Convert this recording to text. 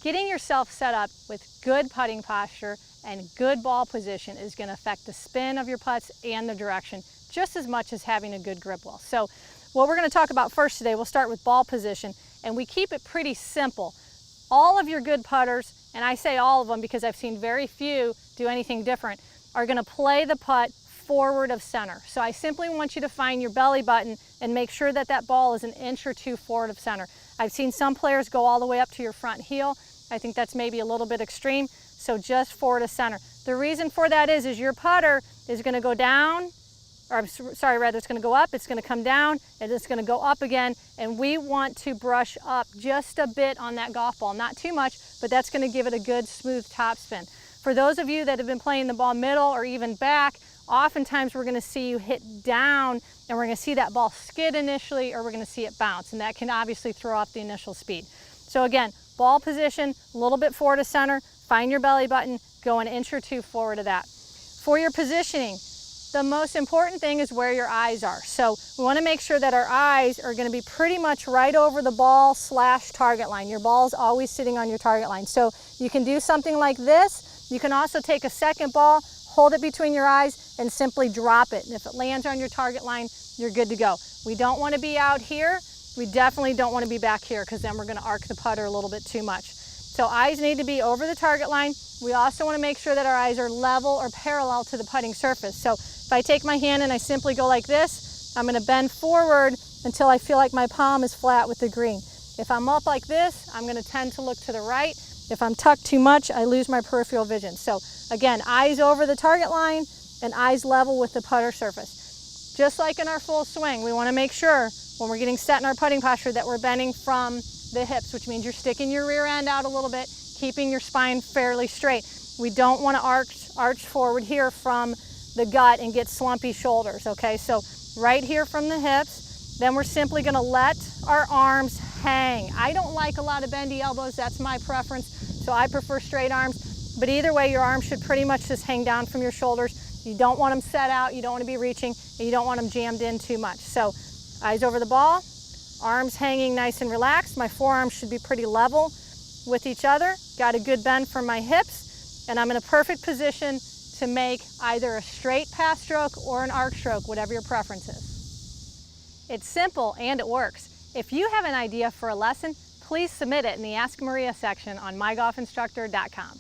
Getting yourself set up with good putting posture and good ball position is going to affect the spin of your putts and the direction just as much as having a good grip ball. So what we're going to talk about first today, we'll start with ball position, and we keep it pretty simple. All of your good putters, and I say all of them because I've seen very few do anything different, are going to play the putt forward of center. So I simply want you to find your belly button and make sure that that ball is an inch or two forward of center. I've seen some players go all the way up to your front heel. I think that's maybe a little bit extreme, so just forward of center. The reason for that is your putter is going to go down, or it's going to go up, it's going to come down, and it's going to go up again, and we want to brush up just a bit on that golf ball. Not too much, but that's going to give it a good smooth topspin. For those of you that have been playing the ball middle or even back, oftentimes we're going to see you hit down, and we're going to see that ball skid initially, or we're going to see it bounce, and that can obviously throw off the initial speed. So again, ball position, a little bit forward of center, find your belly button, go an inch or two forward of that. For your positioning, the most important thing is where your eyes are. So we want to make sure that our eyes are going to be pretty much right over the ball / target line. Your ball is always sitting on your target line. So you can do something like this. You can also take a second ball, hold it between your eyes, and simply drop it. And if it lands on your target line, you're good to go. We don't want to be out here. We definitely don't want to be back here because then we're going to arc the putter a little bit too much. So eyes need to be over the target line. We also want to make sure that our eyes are level or parallel to the putting surface. So if I take my hand and I simply go like this, I'm going to bend forward until I feel like my palm is flat with the green. If I'm up like this, I'm going to tend to look to the right. If I'm tucked too much, I lose my peripheral vision. So again, eyes over the target line and eyes level with the putter surface. Just like in our full swing, we want to make sure when we're getting set in our putting posture that we're bending from the hips, which means you're sticking your rear end out a little bit, keeping your spine fairly straight. We don't want to arch forward here from the gut and get slumpy shoulders, okay? So right here from the hips, then we're simply going to let our arms hang. I don't like a lot of bendy elbows, that's my preference, so I prefer straight arms, but either way your arms should pretty much just hang down from your shoulders. You don't want them set out, you don't want to be reaching, and you don't want them jammed in too much. So eyes over the ball, arms hanging nice and relaxed. My forearms should be pretty level with each other. Got a good bend from my hips, and I'm in a perfect position to make either a straight pass stroke or an arc stroke, whatever your preference is. It's simple and it works. If you have an idea for a lesson, please submit it in the Ask Maria section on mygolfinstructor.com.